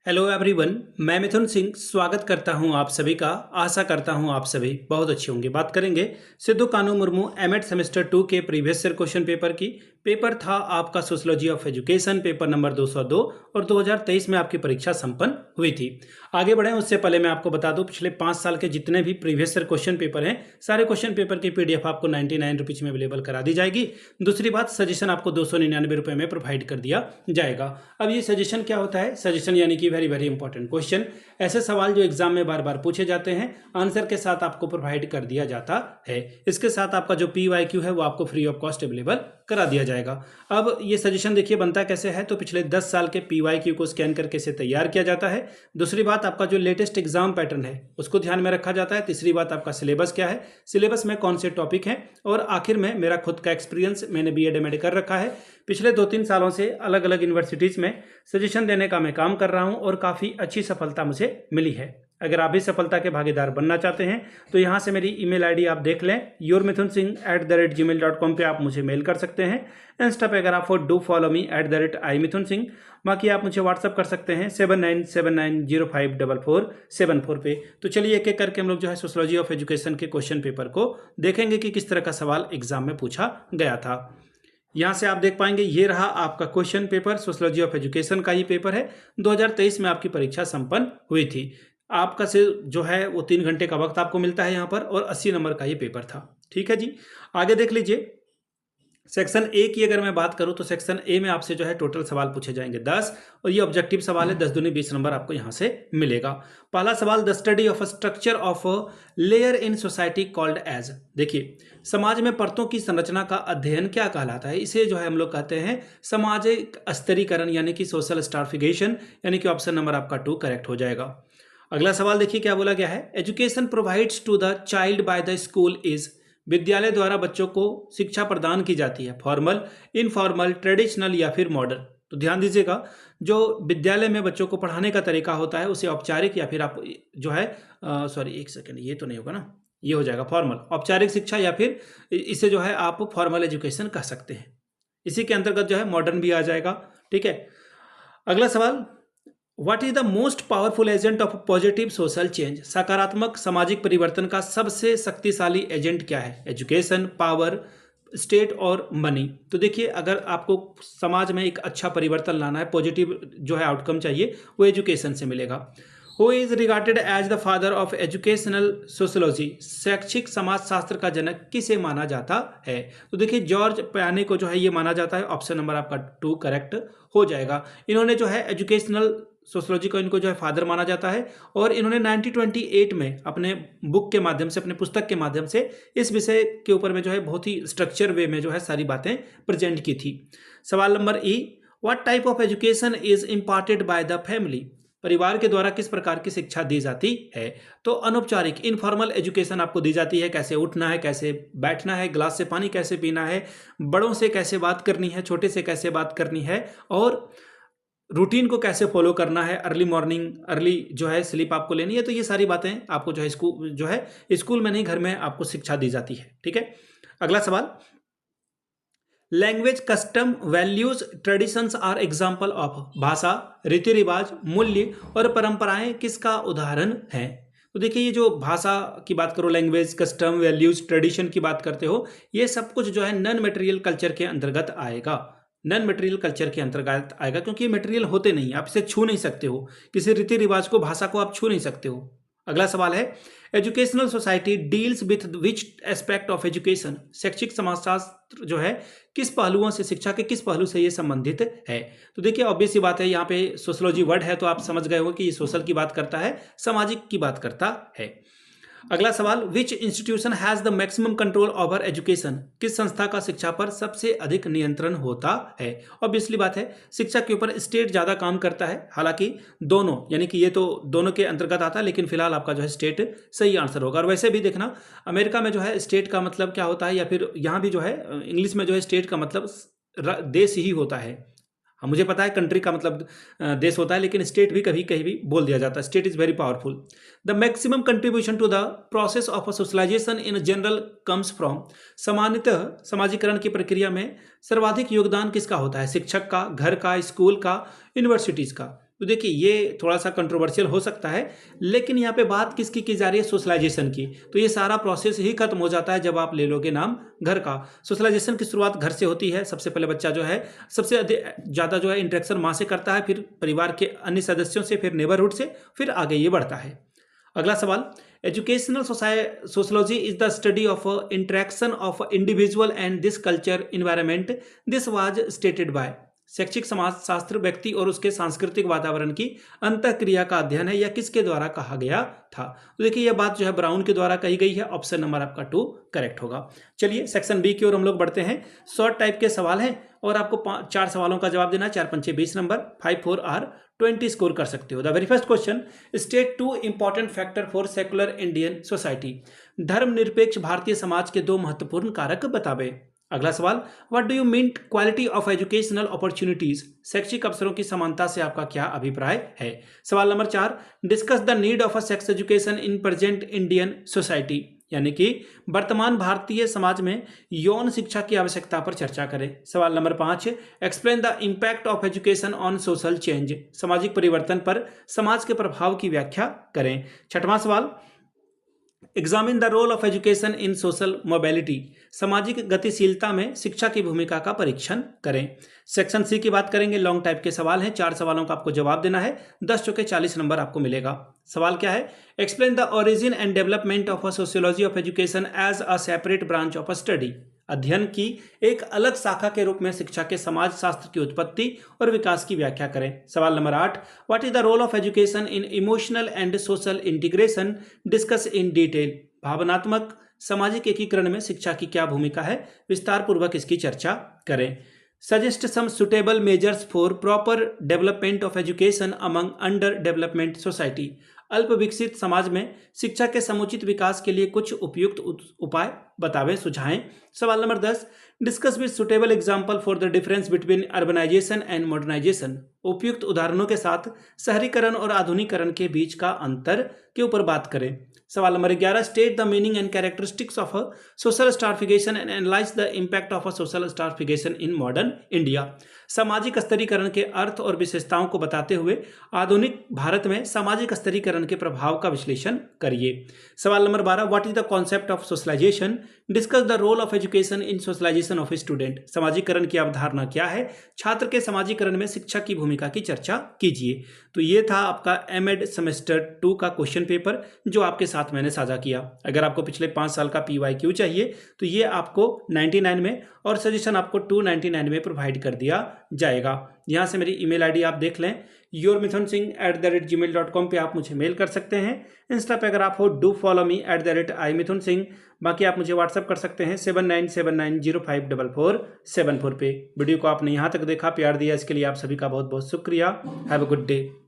Hello everyone, मैं मिथुन सिंह स्वागत करता हूं आप सभी का। आशा करता हूं आप सभी बहुत अच्छे होंगे। बात करेंगे सिद्धू कानू मुर्मू एमएड सेमेस्टर 2 के प्रीवियस ईयर क्वेश्चन पेपर की। पेपर था आपका sociology of education, paper number 202 और 2023 में आपकी परीक्षा संपन्न हुई थी। आगे बढ़ें उससे पहले मैं आपको बता दूं, पिछले 5 साल के जितने भी प्रीवियस ईयर क्वेश्चन पेपर हैं, सारे क्वेश्चन पेपर की पीडीएफ आपको 99 रुपीज़ में अवेलेबल करा दी जाएगी। दूसरी बात, सजेशन आपको 299 रुपये में प्रोवाइड कर दिया जाएगा। अब ये सजेशन क्या होता है? सजेशन यानी कि वेरी वेरी इंपॉर्टेंट क्वेश्चन, ऐसे सवाल जो एग्जाम में बार बार पूछे जाते हैं, आंसर के साथ आपको प्रोवाइड कर दिया जाता है। इसके साथ आपका जो PYQ है वो आपको फ्री ऑफ कॉस्ट अवेलेबल करा दिया जाएगा। अब ये सजेशन देखिए बनता कैसे है, तो पिछले 10 साल के PYQ को स्कैन करके इसे तैयार किया जाता है। दूसरी बात, आपका जो लेटेस्ट एग्जाम पैटर्न है उसको ध्यान में रखा जाता है। तीसरी बात, आपका सिलेबस क्या है, सिलेबस में कौन से टॉपिक हैं, और आखिर में मेरा खुद का एक्सपीरियंस, मैंने BEd MAd कर रखा है। पिछले 2-3 सालों से अलग अलग यूनिवर्सिटीज़ में सजेशन देने का मैं काम कर रहा हूं और काफ़ी अच्छी सफलता मुझे मिली है। अगर आप भी सफलता के भागीदार बनना चाहते हैं तो यहाँ से मेरी ईमेल आईडी आप देख लें, yourmithunsinh@gmail.com पे आप मुझे मेल कर सकते हैं। इंस्टा पे अगर आप डू फॉलो मी @iMithunSingh। बाकी आप मुझे व्हाट्सअप कर सकते हैं 7979054474 पे। तो चलिए एक एक करके हम लोग जो है सोशियोलॉजी ऑफ एजुकेशन के क्वेश्चन पेपर को देखेंगे कि किस तरह का सवाल एग्जाम में पूछा गया था। यहाँ से आप देख पाएंगे, ये रहा आपका question paper, sociology of education का ही पेपर है। 2023 में आपकी परीक्षा संपन्न हुई थी। आपका से जो है वो 3 घंटे का वक्त आपको मिलता है यहाँ पर, और 80 नंबर का ये पेपर था। ठीक है जी, आगे देख लीजिए। सेक्शन ए की अगर मैं बात करूं तो सेक्शन ए में आपसे जो है टोटल सवाल पूछे जाएंगे 10, और ये ऑब्जेक्टिव सवाल है। 10 दूनी 20 नंबर आपको यहां से मिलेगा। पहला सवाल, the study of a structure of a layer in society called age. देखिए, समाज में परतों की संरचना का अध्ययन क्या कहलाता है? इसे जो है हम लोग कहते हैं सामाजिक स्तरीकरण, यानी कि सोशल स्ट्राटिफिकेशन, यानी कि ऑप्शन नंबर आपका 2 करेक्ट हो जाएगा। अगला सवाल देखिए क्या बोला गया है, education provides to the child by the school is. विद्यालय द्वारा बच्चों को शिक्षा प्रदान की जाती है, फॉर्मल, इनफॉर्मल, ट्रेडिशनल या फिर मॉडर्न। तो ध्यान दीजिएगा, जो विद्यालय में बच्चों को पढ़ाने का तरीका होता है उसे औपचारिक या फिर आप जो है सॉरी एक सेकेंड, ये तो नहीं होगा ना, ये हो जाएगा फॉर्मल, औपचारिक शिक्षा, या फिर इसे जो है आप फॉर्मल एजुकेशन कह सकते हैं। इसी के अंतर्गत जो है मॉडर्न भी आ जाएगा। ठीक है, अगला सवाल, what is the most powerful agent of positive social change. सकारात्मक सामाजिक परिवर्तन का सबसे शक्तिशाली एजेंट क्या है? एजुकेशन, पावर, स्टेट और मनी। तो देखिए, अगर आपको समाज में एक अच्छा परिवर्तन लाना है, पॉजिटिव जो है आउटकम चाहिए, वो एजुकेशन से मिलेगा। Who is regarded as the father of educational sociology. शैक्षिक समाजशास्त्र का जनक किसे माना जाता है? तो देखिए, जॉर्ज प्याने को जो है ये माना जाता है। ऑप्शन नंबर आपका 2 करेक्ट हो जाएगा। इन्होंने जो है एजुकेशनल सोशियोलॉजी को इनको जो है फादर माना जाता है, और इन्होंने 1928 में अपने बुक के माध्यम से, अपने पुस्तक के माध्यम से इस विषय के ऊपर में जो है बहुत ही स्ट्रक्चर वे में जो है सारी बातें प्रेजेंट की थी। सवाल number E, what type of education is imparted by the family. परिवार के द्वारा किस प्रकार की शिक्षा दी जाती है? तो अनौपचारिक, इनफॉर्मल एजुकेशन आपको दी जाती है। कैसे उठना है, कैसे बैठना है, ग्लास से पानी कैसे पीना है, बड़ों से कैसे बात करनी है, छोटे से कैसे बात करनी है, और रूटीन को कैसे फॉलो करना है, अर्ली मॉर्निंग, अर्ली जो है स्लीप आपको लेनी है। तो ये सारी बातें आपको जो है स्कूल में नहीं, घर में आपको शिक्षा दी जाती है। ठीक है, अगला सवाल, language, custom, values, traditions are example of. भाषा, रीति रिवाज, मूल्य और परंपराएं किसका उदाहरण है? तो देखिए, ये जो भाषा की बात करो, लैंग्वेज, कस्टम, वैल्यूज, ट्रेडिशन की बात करते हो, ये सब कुछ जो है नॉन मटेरियल कल्चर के अंतर्गत आएगा। नॉन मटेरियल कल्चर के अंतर्गत आएगा, क्योंकि ये मटेरियल होते नहीं, आप इसे छू नहीं सकते हो, किसी रीति रिवाज को, भाषा को आप छू नहीं सकते हो। अगला सवाल है, educational society deals with which aspect of education. शैक्षिक समाजशास्त्र जो है किस पहलुओं से, शिक्षा के किस पहलू से ये संबंधित है? तो देखिए, ऑब्वियस सी बात है, यहाँ पे सोशोलॉजी वर्ड है तो आप समझ गए हो कि ये सोशल की बात करता है, सामाजिक की बात करता है। अगला सवाल, विच institution has the maximum control over education. किस संस्था का शिक्षा पर सबसे अधिक नियंत्रण होता है? ऑब्वियसली बात है, शिक्षा के ऊपर स्टेट ज्यादा काम करता है। हालांकि दोनों, यानी कि ये तो दोनों के अंतर्गत आता है, लेकिन फिलहाल आपका जो है स्टेट सही आंसर होगा। और वैसे भी देखना, अमेरिका में जो है स्टेट का मतलब क्या होता है, या फिर यहाँ भी जो है इंग्लिश में जो है स्टेट का मतलब देश ही होता है। हाँ, मुझे पता है कंट्री का मतलब देश होता है, लेकिन स्टेट भी कभी कहीं भी बोल दिया जाता है। State is very powerful. The maximum contribution to the process of socialization in general comes from. सामान्यतः समाजीकरण की प्रक्रिया में सर्वाधिक योगदान किसका होता है? शिक्षक का, घर का, स्कूल का, यूनिवर्सिटीज का? तो देखिए ये थोड़ा सा कंट्रोवर्शियल हो सकता है, लेकिन यहाँ पे बात किसकी की जा रही है? सोशलाइजेशन की। तो ये सारा प्रोसेस ही खत्म हो जाता है जब आप ले लोगे नाम घर का। सोशलाइजेशन की शुरुआत घर से होती है। सबसे पहले बच्चा जो है सबसे ज़्यादा जो है इंटरेक्शन माँ से करता है, फिर परिवार के अन्य सदस्यों से, फिर नेबरहुड से, फिर आगे ये बढ़ता है। अगला सवाल, educational sociology is the study of interaction of individual and this culture environment. This was stated by. शैक्षिक समाज शास्त्र व्यक्ति और उसके सांस्कृतिक वातावरण की अंतःक्रिया का अध्ययन है, या किसके द्वारा कहा गया था? तो देखिए यह बात जो है ब्राउन के द्वारा कही गई है। ऑप्शन नंबर आपका 2 करेक्ट होगा। चलिए सेक्शन बी की ओर हम लोग बढ़ते हैं। शॉर्ट टाइप के सवाल हैं और आपको 4 सवालों का जवाब देना है। 4 पंचे 20 नंबर, 5 4 आर 20 स्कोर कर सकते हो। The very first question, state 2 important factor for secular Indian society. धर्मनिरपेक्ष भारतीय समाज के 2 महत्वपूर्ण कारक बतावे। अगला सवाल, what do you mean quality of educational opportunities. शैक्षिक अवसरों की समानता से आपका क्या अभिप्राय है? सवाल number 4, discuss the need of a sex education in present Indian society. यानी कि वर्तमान भारतीय समाज में यौन शिक्षा की आवश्यकता पर चर्चा करें। सवाल number 5, explain the impact of education on social change. सामाजिक परिवर्तन पर समाज के प्रभाव की व्याख्या करें। छठवां सवाल, examine the role of education in social mobility. सामाजिक गतिशीलता में शिक्षा की भूमिका का परीक्षण करें। सेक्शन सी की बात करेंगे। लॉन्ग टाइप के सवाल हैं। 4 सवालों का आपको जवाब देना है। 10 चौके 40 नंबर आपको मिलेगा। सवाल क्या है? Explain the origin and development of a sociology of education as a separate branch of a study. अध्ययन की एक अलग शाखा के रूप में शिक्षा के समाज शास्त्र की उत्पत्ति और विकास की व्याख्या करें। सवाल number 8, what is the role of education in emotional and social integration. Discuss in detail. भावनात्मक सामाजिक एकीकरण में शिक्षा की क्या भूमिका है? विस्तार पूर्वक इसकी चर्चा करें। Suggest some suitable measures for proper development of education among under development society. अल्प विकसित समाज में शिक्षा के समुचित विकास के लिए कुछ उपयुक्त उपाय बतावें, सुझाएं। सवाल number 10, discuss with suitable example for the difference between urbanization and modernization. उपयुक्त उदाहरणों के साथ शहरीकरण और आधुनिकीकरण के बीच का अंतर के ऊपर बात करें। सवाल number 11, state the meaning and characteristics of social stratification and analyse the impact of social stratification in modern India. सामाजिक स्तरीकरण के अर्थ और विशेषताओं को बताते हुए आधुनिक भारत में सामाजिक स्तरीकरण के प्रभाव का विश्लेषण करिए। सवाल number 12, what is the concept of socialization. Discuss the role of education in socialization of student. समाजीकरण की अवधारणा क्या है? छात्र के समाजीकरण में शिक्षा की भूमिका की चर्चा कीजिए। तो ये था आपका एमएड सेमेस्टर 2 का क्वेश्चन पेपर जो आपके साथ मैंने साझा किया। अगर आपको पिछले 5 साल का PYQ चाहिए तो ये आपको 99 में और सजेशन आपको 299 में प्रोवाइड कर दिया जाएगा। यहाँ से मेरी ईमेल आईडी आप देख लें, yourmithun.singh@gmail.com पे आप मुझे मेल कर सकते हैं। इंस्टा पे अगर आप हो डू फॉलो मी @imithunsingh। बाकी आप मुझे व्हाट्सअप कर सकते हैं 7979054474 पे। वीडियो को आपने यहाँ तक देखा, प्यार दिया, इसके लिए आप सभी का बहुत बहुत शुक्रिया। Have a good day.